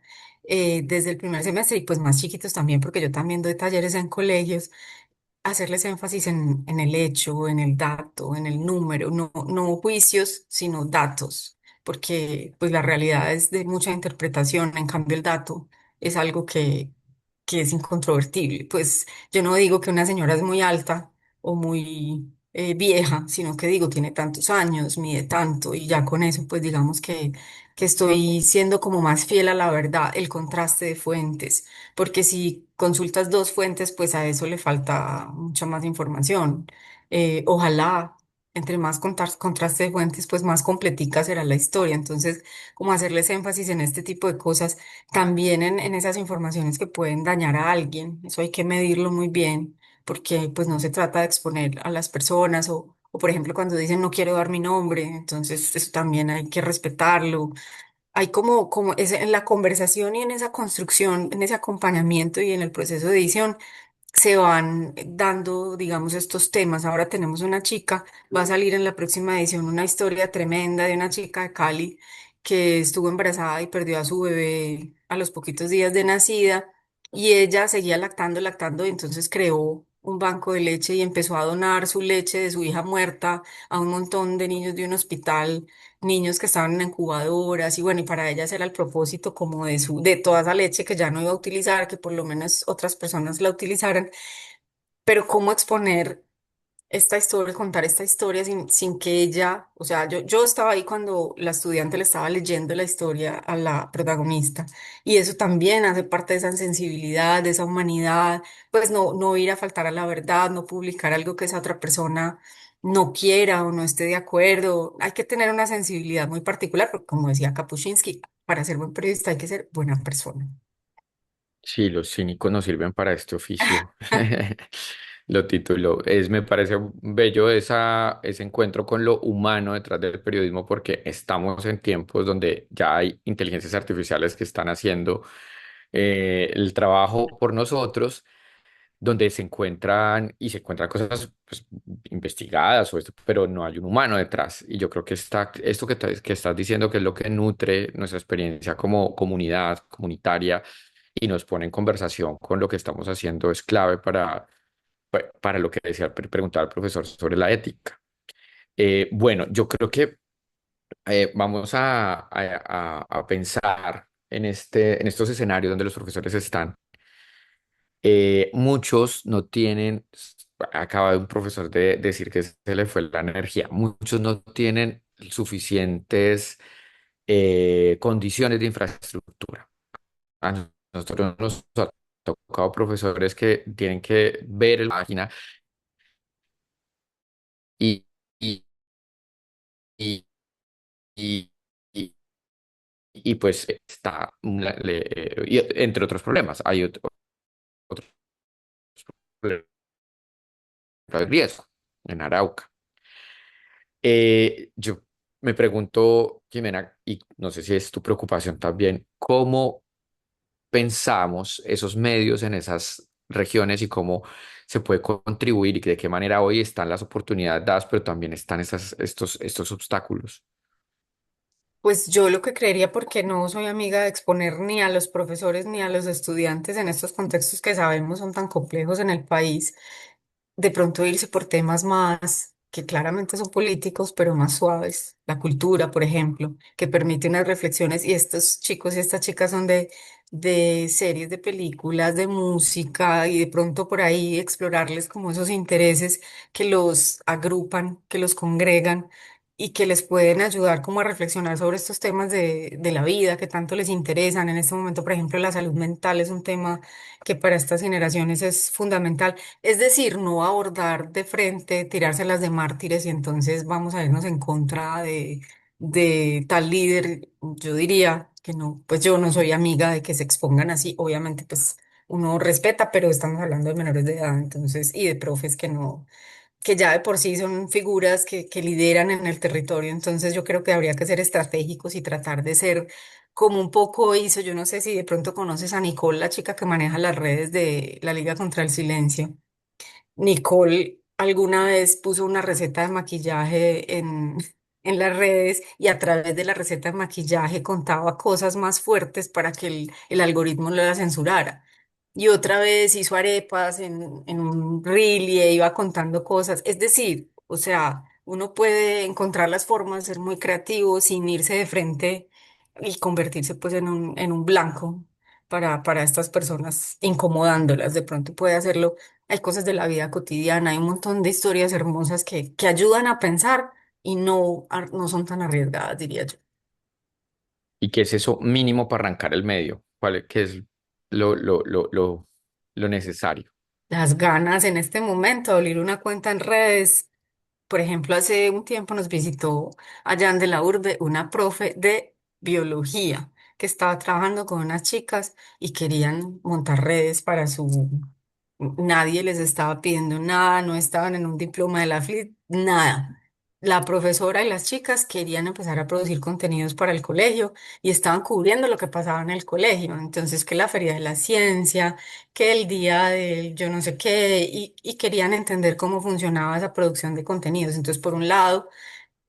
desde el primer semestre y pues más chiquitos también, porque yo también doy talleres en colegios hacerles énfasis en el hecho, en el dato, en el número, no juicios, sino datos, porque pues la realidad es de mucha interpretación, en cambio el dato es algo que es incontrovertible. Pues yo no digo que una señora es muy alta o muy vieja, sino que digo tiene tantos años, mide tanto y ya con eso pues digamos que estoy siendo como más fiel a la verdad, el contraste de fuentes porque si consultas dos fuentes, pues a eso le falta mucha más información. Ojalá, entre más contraste de fuentes, pues más completica será la historia. Entonces, como hacerles énfasis en este tipo de cosas, también en esas informaciones que pueden dañar a alguien, eso hay que medirlo muy bien, porque pues no se trata de exponer a las personas o por ejemplo, cuando dicen no quiero dar mi nombre, entonces eso también hay que respetarlo. Hay en la conversación y en esa construcción, en ese acompañamiento y en el proceso de edición, se van dando, digamos, estos temas. Ahora tenemos una chica, va a salir en la próxima edición una historia tremenda de una chica de Cali que estuvo embarazada y perdió a su bebé a los poquitos días de nacida y ella seguía lactando, lactando y entonces creó un banco de leche y empezó a donar su leche de su hija muerta a un montón de niños de un hospital, niños que estaban en incubadoras y bueno, y para ella ese era el propósito como de toda esa leche que ya no iba a utilizar, que por lo menos otras personas la utilizaran, pero cómo exponer esta historia, contar esta historia sin que ella, o sea, yo estaba ahí cuando la estudiante le estaba leyendo la historia a la protagonista y eso también hace parte de esa sensibilidad, de esa humanidad, pues no ir a faltar a la verdad, no publicar algo que esa otra persona no quiera o no esté de acuerdo. Hay que tener una sensibilidad muy particular, porque como decía Kapuscinski, para ser buen periodista hay que ser buena persona. Sí, los cínicos no sirven para este oficio. Lo titulo. Me parece bello ese encuentro con lo humano detrás del periodismo, porque estamos en tiempos donde ya hay inteligencias artificiales que están haciendo el trabajo por nosotros, donde se encuentran cosas pues, investigadas o esto, pero no hay un humano detrás. Y yo creo que esto que estás diciendo, que es lo que nutre nuestra experiencia como comunidad comunitaria y nos pone en conversación con lo que estamos haciendo, es clave para lo que decía, preguntar al profesor sobre la ética. Bueno, yo creo que vamos a pensar en estos escenarios donde los profesores están. Muchos no tienen, acaba un profesor de decir que se le fue la energía, muchos no tienen suficientes condiciones de infraestructura. A nosotros nos ha tocado profesores que tienen que ver la página y y, y, y- y, pues está, y entre otros problemas, hay otros problemas de riesgo en Arauca. Yo me pregunto, Jimena, y no sé si es tu preocupación también, ¿cómo pensamos esos medios en esas regiones y cómo se puede contribuir y de qué manera hoy están las oportunidades dadas, pero también están estos obstáculos? Pues yo lo que creería, porque no soy amiga de exponer ni a los profesores ni a los estudiantes en estos contextos que sabemos son tan complejos en el país, de pronto irse por temas más que claramente son políticos, pero más suaves. La cultura, por ejemplo, que permite unas reflexiones y estos chicos y estas chicas son de series, de películas, de música y de pronto por ahí explorarles como esos intereses que los agrupan, que los congregan y que les pueden ayudar como a reflexionar sobre estos temas de la vida que tanto les interesan. En este momento, por ejemplo, la salud mental es un tema que para estas generaciones es fundamental. Es decir, no abordar de frente, tirárselas de mártires y entonces vamos a irnos en contra de tal líder. Yo diría que no, pues yo no soy amiga de que se expongan así. Obviamente, pues uno respeta, pero estamos hablando de menores de edad, entonces, y de profes que no, que ya de por sí son figuras que lideran en el territorio. Entonces yo creo que habría que ser estratégicos y tratar de ser como un poco hizo, yo no sé si de pronto conoces a Nicole, la chica que maneja las redes de la Liga contra el Silencio. Nicole alguna vez puso una receta de maquillaje en las redes y a través de la receta de maquillaje contaba cosas más fuertes para que el algoritmo no la censurara. Y otra vez hizo arepas en un reel y iba contando cosas. Es decir, o sea, uno puede encontrar las formas, ser muy creativo sin irse de frente y convertirse pues en un blanco para estas personas, incomodándolas. De pronto puede hacerlo. Hay cosas de la vida cotidiana, hay un montón de historias hermosas que ayudan a pensar y no, no son tan arriesgadas, diría yo. ¿Y qué es eso mínimo para arrancar el medio? ¿Qué es lo, lo, lo, lo, lo necesario? Las ganas en este momento de abrir una cuenta en redes. Por ejemplo, hace un tiempo nos visitó allá en de la urbe una profe de biología que estaba trabajando con unas chicas y querían montar redes para su... Nadie les estaba pidiendo nada, no estaban en un diploma de la FLIT, nada. La profesora y las chicas querían empezar a producir contenidos para el colegio y estaban cubriendo lo que pasaba en el colegio. Entonces, que la Feria de la Ciencia, que el día del yo no sé qué, y querían entender cómo funcionaba esa producción de contenidos. Entonces, por un lado,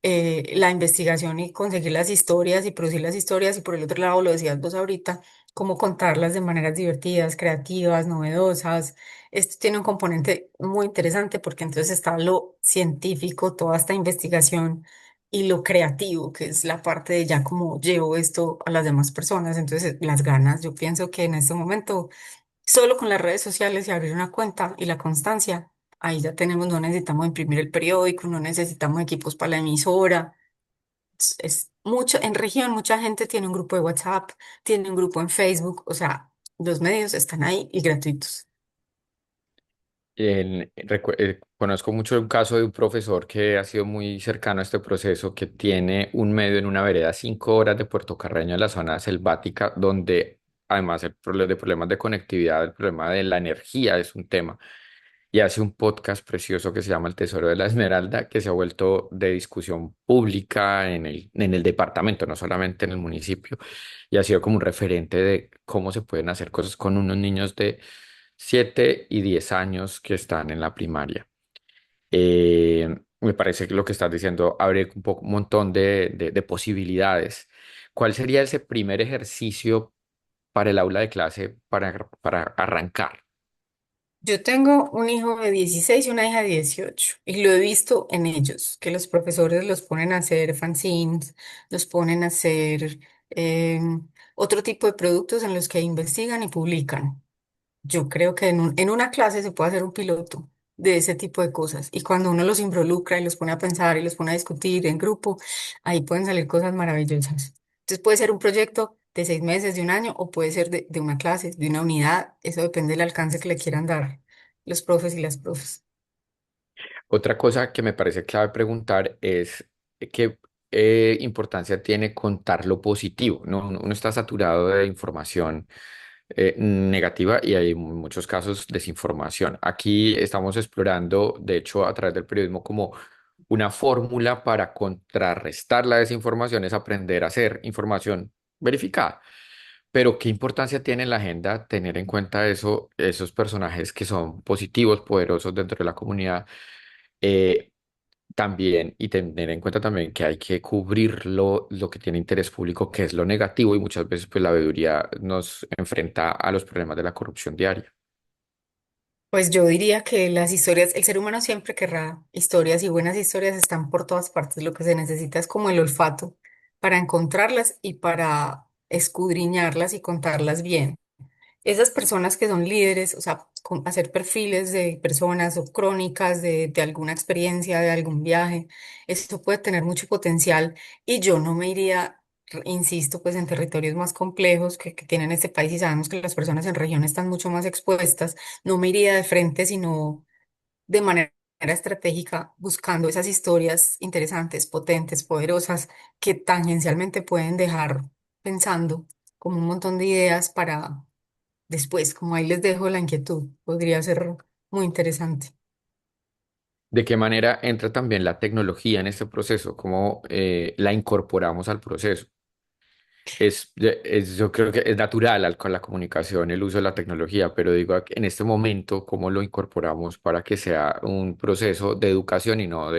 la investigación y conseguir las historias y producir las historias, y por el otro lado, lo decías vos ahorita, cómo contarlas de maneras divertidas, creativas, novedosas. Esto tiene un componente muy interesante porque entonces está lo científico, toda esta investigación. Y lo creativo, que es la parte de ya cómo llevo esto a las demás personas. Entonces, las ganas, yo pienso que en este momento solo con las redes sociales y abrir una cuenta y la constancia, ahí ya tenemos, no necesitamos imprimir el periódico, no necesitamos equipos para la emisora. Es mucho, en región, mucha gente tiene un grupo de WhatsApp, tiene un grupo en Facebook, o sea, los medios están ahí y gratuitos. Conozco mucho un caso de un profesor que ha sido muy cercano a este proceso, que tiene un medio en una vereda a 5 horas de Puerto Carreño, en la zona selvática, donde además el problema de problemas de conectividad, el problema de la energía es un tema. Y hace un podcast precioso que se llama El Tesoro de la Esmeralda, que se ha vuelto de discusión pública en el departamento, no solamente en el municipio, y ha sido como un referente de cómo se pueden hacer cosas con unos niños de 7 y 10 años que están en la primaria. Me parece que lo que estás diciendo abre un montón de posibilidades. ¿Cuál sería ese primer ejercicio para el aula de clase para arrancar? Yo tengo un hijo de 16 y una hija de 18 y lo he visto en ellos, que los profesores los ponen a hacer fanzines, los ponen a hacer otro tipo de productos en los que investigan y publican. Yo creo que en una clase se puede hacer un piloto de ese tipo de cosas y cuando uno los involucra y los pone a pensar y los pone a discutir en grupo, ahí pueden salir cosas maravillosas. Entonces puede ser un proyecto de 6 meses, de un año o puede ser de una clase, de una unidad. Eso depende del alcance que le quieran dar los profes y las profes. Otra cosa que me parece clave preguntar es que importancia tiene contar lo positivo, ¿no? Uno está saturado de información negativa y hay en muchos casos desinformación. Aquí estamos explorando, de hecho, a través del periodismo como una fórmula para contrarrestar la desinformación es aprender a hacer información verificada. Pero qué importancia tiene en la agenda tener en cuenta eso, esos personajes que son positivos, poderosos dentro de la comunidad, eh, también, y tener en cuenta también que hay que cubrir lo que tiene interés público, que es lo negativo, y muchas veces pues la veeduría nos enfrenta a los problemas de la corrupción diaria. Pues yo diría que las historias, el ser humano siempre querrá historias y buenas historias están por todas partes. Lo que se necesita es como el olfato para encontrarlas y para escudriñarlas y contarlas bien. Esas personas que son líderes, o sea, hacer perfiles de personas o crónicas de alguna experiencia, de algún viaje, eso puede tener mucho potencial y yo no me iría, insisto, pues en territorios más complejos que tienen este país y sabemos que las personas en región están mucho más expuestas, no me iría de frente, sino de manera estratégica, buscando esas historias interesantes, potentes, poderosas, que tangencialmente pueden dejar pensando como un montón de ideas para después, como ahí les dejo la inquietud, podría ser muy interesante. ¿De qué manera entra también la tecnología en este proceso? ¿Cómo la incorporamos al proceso? Yo creo que es natural con la comunicación el uso de la tecnología, pero digo, en este momento, ¿cómo lo incorporamos para que sea un proceso de educación y no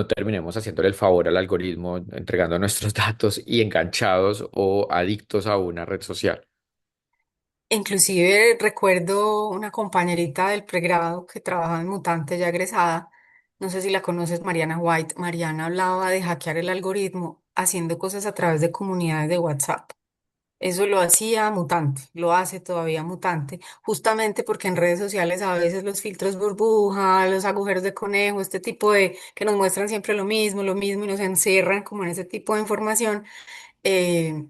terminemos haciéndole el favor al algoritmo, entregando nuestros datos y enganchados o adictos a una red social? Inclusive recuerdo una compañerita del pregrado que trabajaba en Mutante ya egresada, no sé si la conoces, Mariana White. Mariana hablaba de hackear el algoritmo haciendo cosas a través de comunidades de WhatsApp. Eso lo hacía Mutante, lo hace todavía Mutante, justamente porque en redes sociales a veces los filtros burbuja, los agujeros de conejo, este tipo de que nos muestran siempre lo mismo y nos encierran como en ese tipo de información,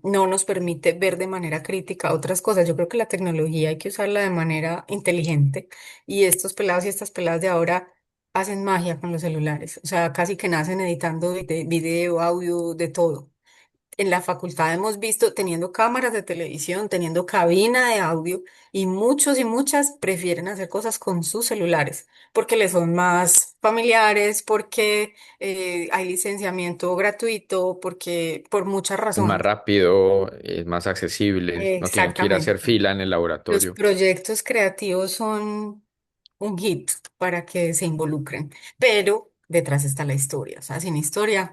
no nos permite ver de manera crítica otras cosas. Yo creo que la tecnología hay que usarla de manera inteligente y estos pelados y estas peladas de ahora hacen magia con los celulares, o sea, casi que nacen editando video, audio, de todo. En la facultad hemos visto teniendo cámaras de televisión, teniendo cabina de audio y muchos y muchas prefieren hacer cosas con sus celulares porque les son más familiares, porque hay licenciamiento gratuito, porque por muchas Es más razones. rápido, es más accesible, no tienen que ir a hacer Exactamente. fila en el Los laboratorio. proyectos creativos son un hit para que se involucren, pero detrás está la historia. O sea, sin historia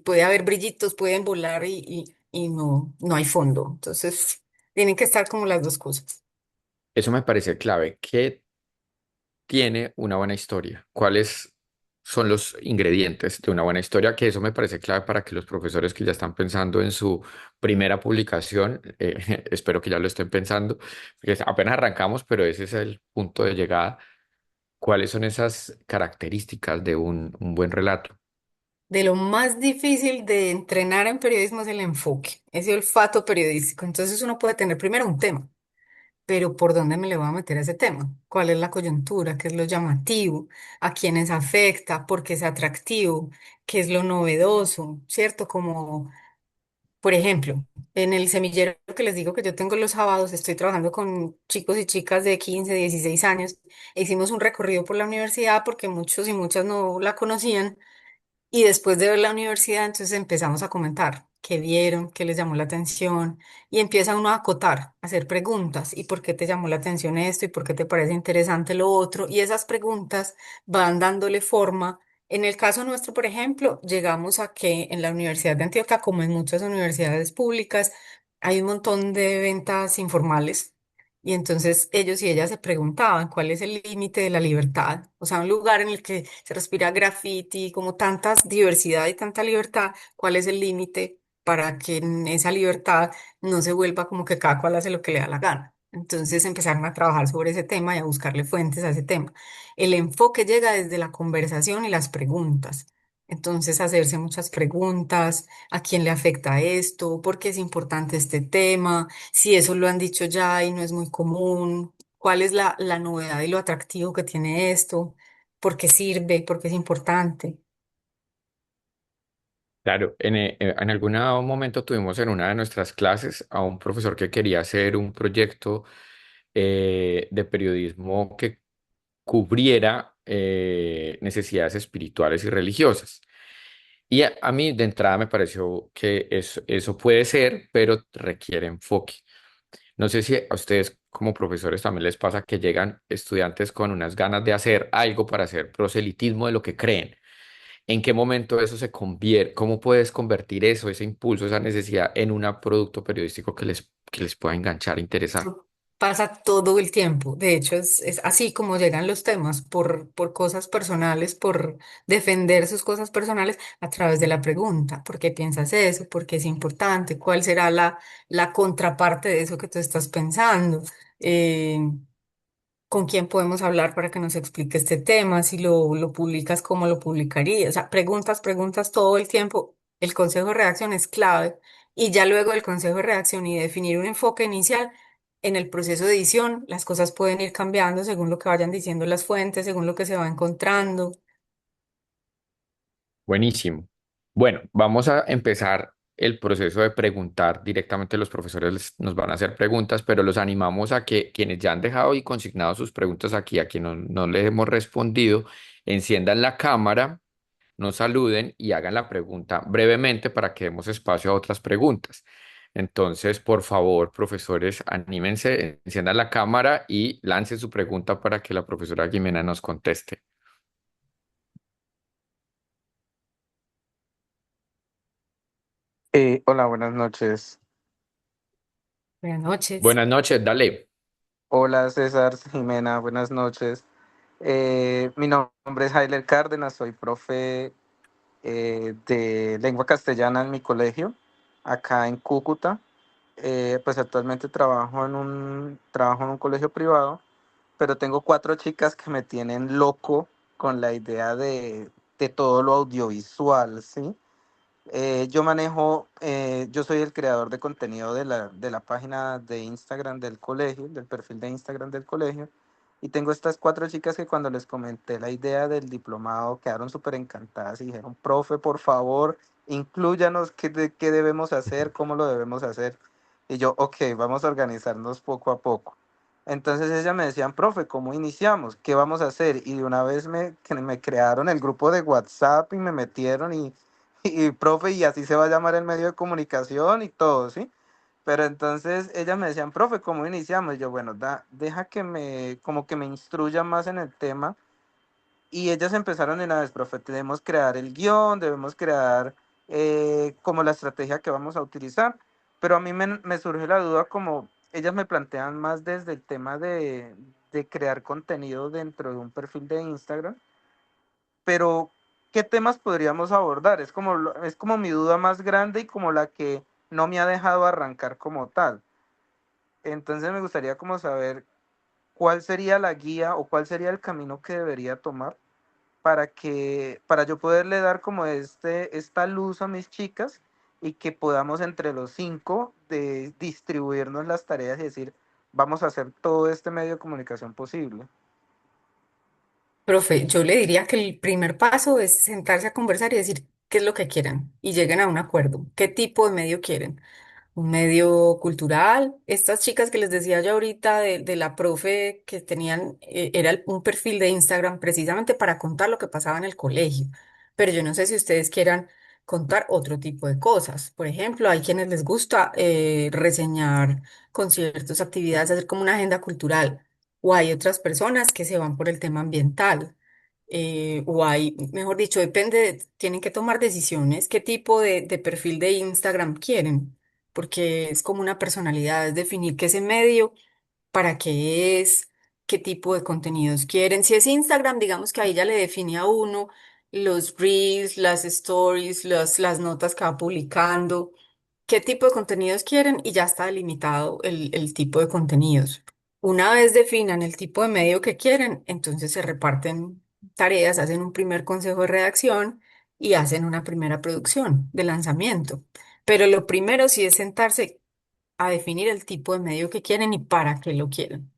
puede haber brillitos, pueden volar y no, no hay fondo. Entonces, tienen que estar como las dos cosas. Eso me parece clave. ¿Qué tiene una buena historia? ¿Cuáles son los ingredientes de una buena historia? Que eso me parece clave para que los profesores que ya están pensando en su primera publicación, espero que ya lo estén pensando, porque apenas arrancamos, pero ese es el punto de llegada. ¿Cuáles son esas características de un buen relato? De lo más difícil de entrenar en periodismo es el enfoque, ese olfato periodístico. Entonces, uno puede tener primero un tema. Pero ¿por dónde me le voy a meter a ese tema? ¿Cuál es la coyuntura? ¿Qué es lo llamativo? ¿A quiénes afecta? ¿Por qué es atractivo? ¿Qué es lo novedoso? ¿Cierto? Como, por ejemplo, en el semillero que les digo que yo tengo los sábados, estoy trabajando con chicos y chicas de 15, 16 años. E hicimos un recorrido por la universidad porque muchos y muchas no la conocían. Y después de ver la universidad, entonces empezamos a comentar qué vieron, qué les llamó la atención, y empieza uno a acotar, a hacer preguntas, ¿y por qué te llamó la atención esto? ¿Y por qué te parece interesante lo otro? Y esas preguntas van dándole forma. En el caso nuestro, por ejemplo, llegamos a que en la Universidad de Antioquia, como en muchas universidades públicas, hay un montón de ventas informales. Y entonces ellos y ellas se preguntaban cuál es el límite de la libertad. O sea, un lugar en el que se respira graffiti, como tanta diversidad y tanta libertad, ¿cuál es el límite para que en esa libertad no se vuelva como que cada cual hace lo que le da la gana? Entonces empezaron a trabajar sobre ese tema y a buscarle fuentes a ese tema. El enfoque llega desde la conversación y las preguntas. Entonces, hacerse muchas preguntas, ¿a quién le afecta esto? ¿Por qué es importante este tema? Si eso lo han dicho ya y no es muy común, ¿cuál es la novedad y lo atractivo que tiene esto? ¿Por qué sirve? ¿Por qué es importante? Claro, en algún momento tuvimos en una de nuestras clases a un profesor que quería hacer un proyecto de periodismo que cubriera necesidades espirituales y religiosas. Y a mí de entrada me pareció que eso puede ser, pero requiere enfoque. No sé si a ustedes como profesores también les pasa que llegan estudiantes con unas ganas de hacer algo para hacer proselitismo de lo que creen. ¿En qué momento eso se convierte? ¿Cómo puedes convertir eso, ese impulso, esa necesidad en un producto periodístico que les pueda enganchar, interesar? Eso pasa todo el tiempo. De hecho, es así como llegan los temas, por cosas personales, por defender sus cosas personales a través de la pregunta. ¿Por qué piensas eso? ¿Por qué es importante? ¿Cuál será la contraparte de eso que tú estás pensando? Eh, ¿Con quién podemos hablar para que nos explique este tema? Si lo publicas, ¿cómo lo publicarías? O sea, preguntas, preguntas todo el tiempo. El consejo de redacción es clave. Y ya luego del consejo de redacción y definir un enfoque inicial, en el proceso de edición, las cosas pueden ir cambiando según lo que vayan diciendo las fuentes, según lo que se va encontrando. Buenísimo. Bueno, vamos a empezar el proceso de preguntar directamente. Los profesores nos van a hacer preguntas, pero los animamos a que quienes ya han dejado y consignado sus preguntas aquí, a quienes no les hemos respondido, enciendan la cámara, nos saluden y hagan la pregunta brevemente para que demos espacio a otras preguntas. Entonces, por favor, profesores, anímense, enciendan la cámara y lancen su pregunta para que la profesora Jimena nos conteste. Hola, buenas noches. Buenas noches. Buenas noches, dale. Hola, César, Jimena, buenas noches. Mi nombre es Jailer Cárdenas, soy profe de lengua castellana en mi colegio, acá en Cúcuta. Pues actualmente trabajo en un colegio privado, pero tengo cuatro chicas que me tienen loco con la idea de todo lo audiovisual, ¿sí? Yo soy el creador de contenido de la página de Instagram del colegio, del perfil de Instagram del colegio, y tengo estas cuatro chicas que cuando les comenté la idea del diplomado quedaron súper encantadas y dijeron, profe, por favor, inclúyanos qué debemos hacer, cómo lo debemos hacer. Y yo, ok, vamos a organizarnos poco a poco. Entonces ellas me decían, profe, ¿cómo iniciamos? ¿Qué vamos a hacer? Y de una vez me crearon el grupo de WhatsApp y me metieron y profe, y así se va a llamar el medio de comunicación y todo, ¿sí? Pero entonces ellas me decían, profe, ¿cómo iniciamos? Y yo, bueno, deja como que me instruya más en el tema. Y ellas empezaron de una vez, profe, debemos crear el guión, debemos crear como la estrategia que vamos a utilizar. Pero a mí me surge la duda como ellas me plantean más desde el tema de crear contenido dentro de un perfil de Instagram, pero ¿qué temas podríamos abordar? Es como mi duda más grande y como la que no me ha dejado arrancar como tal. Entonces me gustaría como saber cuál sería la guía o cuál sería el camino que debería tomar para yo poderle dar como esta luz a mis chicas y que podamos entre los cinco distribuirnos las tareas y decir, vamos a hacer todo este medio de comunicación posible. Profe, yo le diría que el primer paso es sentarse a conversar y decir qué es lo que quieren y lleguen a un acuerdo. ¿Qué tipo de medio quieren? Un medio cultural. Estas chicas que les decía yo ahorita de la profe que tenían, era un perfil de Instagram precisamente para contar lo que pasaba en el colegio. Pero yo no sé si ustedes quieran contar otro tipo de cosas. Por ejemplo, hay quienes les gusta reseñar conciertos, actividades, hacer como una agenda cultural. O hay otras personas que se van por el tema ambiental. O hay, mejor dicho, depende, tienen que tomar decisiones, qué tipo de perfil de Instagram quieren porque es como una personalidad, es definir qué es ese medio, para qué es, qué tipo de contenidos quieren. Si es Instagram, digamos que ahí ya le define a uno los reels, las stories, las notas que va publicando, qué tipo de contenidos quieren y ya está delimitado el tipo de contenidos. Una vez definan el tipo de medio que quieren, entonces se reparten tareas, hacen un primer consejo de redacción y hacen una primera producción de lanzamiento. Pero lo primero sí es sentarse a definir el tipo de medio que quieren y para qué lo quieren.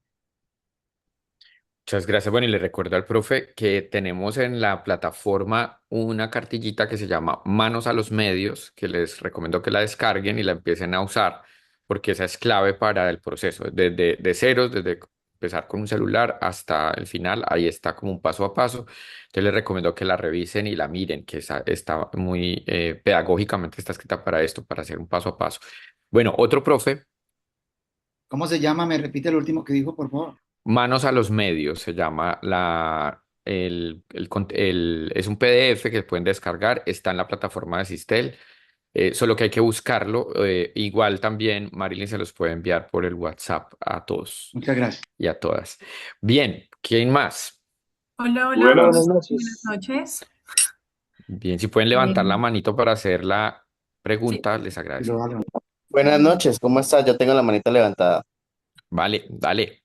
Muchas gracias. Bueno, y le recuerdo al profe que tenemos en la plataforma una cartillita que se llama Manos a los Medios, que les recomiendo que la descarguen y la empiecen a usar, porque esa es clave para el proceso, desde de ceros, desde empezar con un celular hasta el final, ahí está como un paso a paso. Entonces les recomiendo que la revisen y la miren, que esa está muy pedagógicamente está escrita para esto, para hacer un paso a paso. Bueno, otro profe. ¿Cómo se llama? Me repite el último que dijo, por favor. Manos a los medios se llama es un PDF que pueden descargar, está en la plataforma de Sistel, solo que hay que buscarlo. Igual también Marilyn se los puede enviar por el WhatsApp a todos Muchas gracias. y a todas. Bien, ¿quién más? Hola, hola, Buenas, buenas noches. noches. Bien, si pueden Eh, levantar la manito para hacer la sí, pregunta, les Y lo agradezco. hago. Buenas noches, ¿cómo estás? Yo tengo la manita levantada. Vale, dale.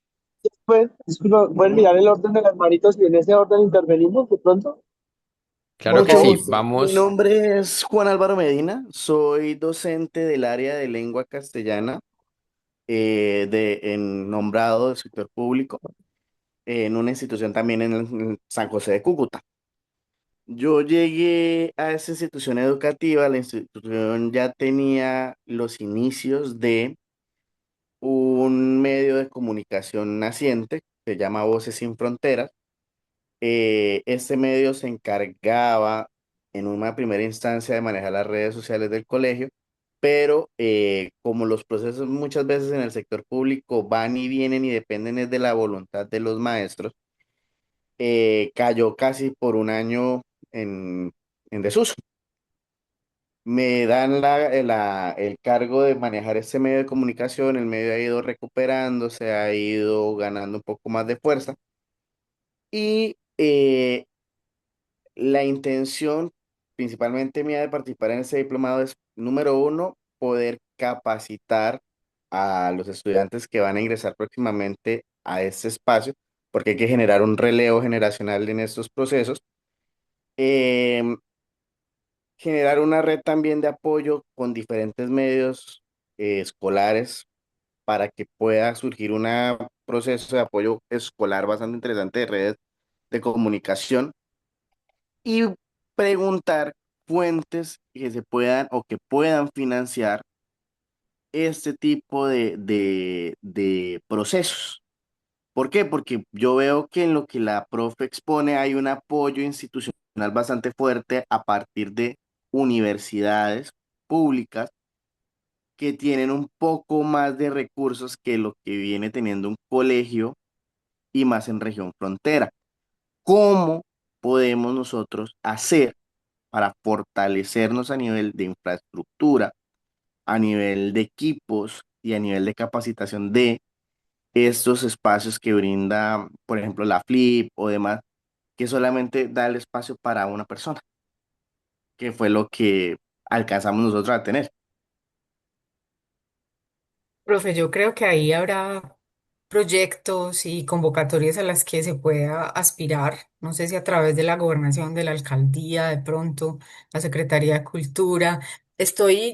Pues, disculpa, ¿pueden mirar el orden de las manitos y en ese orden intervenimos de pronto? Claro que Mucho sí, gusto. Mi vamos. nombre es Juan Álvaro Medina, soy docente del área de lengua castellana nombrado del sector público en una institución también en San José de Cúcuta. Yo llegué a esa institución educativa, la institución ya tenía los inicios de un medio de comunicación naciente, se llama Voces Sin Fronteras. Este medio se encargaba en una primera instancia de manejar las redes sociales del colegio, pero como los procesos muchas veces en el sector público van y vienen y dependen es de la voluntad de los maestros, cayó casi por un año en, en desuso. Me dan el cargo de manejar este medio de comunicación, el medio ha ido recuperándose, ha ido ganando un poco más de fuerza y la intención principalmente mía de participar en este diplomado es, número uno, poder capacitar a los estudiantes que van a ingresar próximamente a este espacio, porque hay que generar un relevo generacional en estos procesos. Em, Generar una red también de apoyo con diferentes medios escolares para que pueda surgir un proceso de apoyo escolar bastante interesante de redes de comunicación y preguntar fuentes que se puedan o que puedan financiar este tipo de procesos. ¿Por qué? Porque yo veo que en lo que la profe expone hay un apoyo institucional bastante fuerte a partir de universidades públicas que tienen un poco más de recursos que lo que viene teniendo un colegio y más en región frontera. ¿Cómo podemos nosotros hacer para fortalecernos a nivel de infraestructura, a nivel de equipos y a nivel de capacitación de estos espacios que brinda, por ejemplo, la Flip o demás, que solamente da el espacio para una persona, que fue lo que alcanzamos nosotros a tener? Profe, yo creo que ahí habrá proyectos y convocatorias a las que se pueda aspirar. No sé si a través de la gobernación, de la alcaldía, de pronto, la Secretaría de Cultura.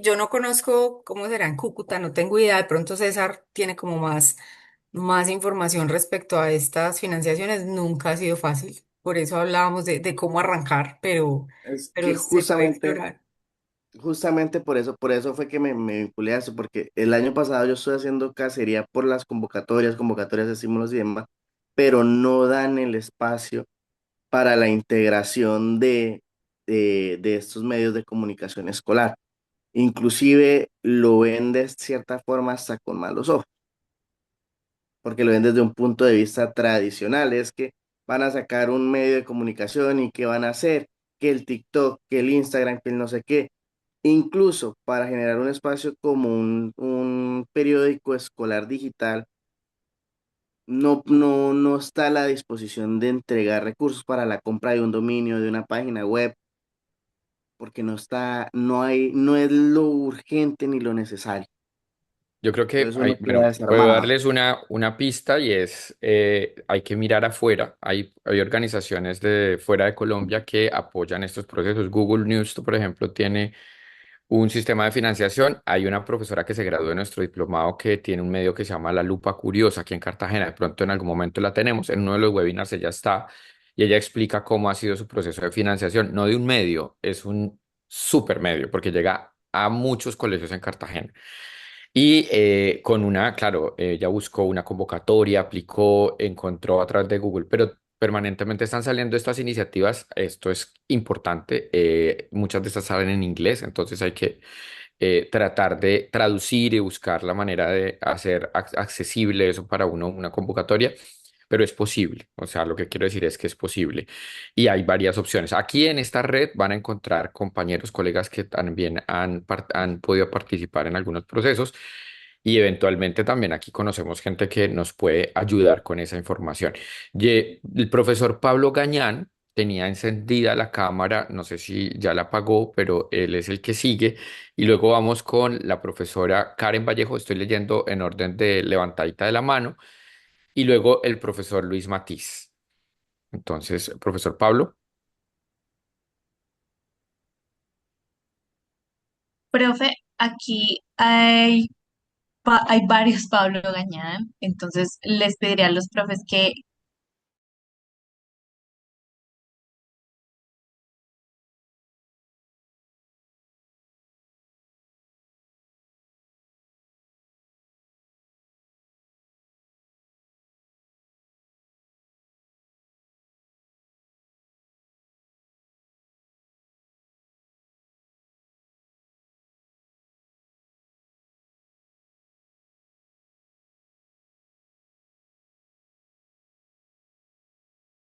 Yo no conozco cómo será en Cúcuta, no tengo idea. De pronto César tiene como más información respecto a estas financiaciones. Nunca ha sido fácil. Por eso hablábamos de cómo arrancar, Es que pero se puede justamente, explorar. justamente por eso fue que me vinculé a eso, porque el año pasado yo estoy haciendo cacería por las convocatorias de estímulos y demás, pero no dan el espacio para la integración de estos medios de comunicación escolar. Inclusive lo ven de cierta forma hasta con malos ojos, porque lo ven desde un punto de vista tradicional. Es que van a sacar un medio de comunicación y qué van a hacer, que el TikTok, que el Instagram, que el no sé qué. Incluso para generar un espacio como un periódico escolar digital, no está a la disposición de entregar recursos para la compra de un dominio, de una página web, porque no es lo urgente ni lo necesario. Yo creo que Entonces uno queda bueno, puedo desarmado. darles una pista y es, hay que mirar afuera. Hay organizaciones de fuera de Colombia que apoyan estos procesos. Google News, por ejemplo, tiene un sistema de financiación. Hay una profesora que se graduó de nuestro diplomado que tiene un medio que se llama La Lupa Curiosa aquí en Cartagena. De pronto en algún momento la tenemos. En uno de los webinars ella está y ella explica cómo ha sido su proceso de financiación. No de un medio, es un super medio porque llega a muchos colegios en Cartagena. Y con una, claro, ella buscó una convocatoria, aplicó, encontró a través de Google, pero permanentemente están saliendo estas iniciativas. Esto es importante. Muchas de estas salen en inglés, entonces hay que tratar de traducir y buscar la manera de hacer accesible eso para uno, una convocatoria. Pero es posible, o sea, lo que quiero decir es que es posible y hay varias opciones. Aquí en esta red van a encontrar compañeros, colegas que también han podido participar en algunos procesos y eventualmente también aquí conocemos gente que nos puede ayudar con esa información. El profesor Pablo Gañán tenía encendida la cámara, no sé si ya la apagó, pero él es el que sigue. Y luego vamos con la profesora Karen Vallejo, estoy leyendo en orden de levantadita de la mano, y luego el profesor Luis Matiz. Entonces, profesor Pablo. Profe, aquí hay varios Pablo Gañán, entonces les pediría a los profes que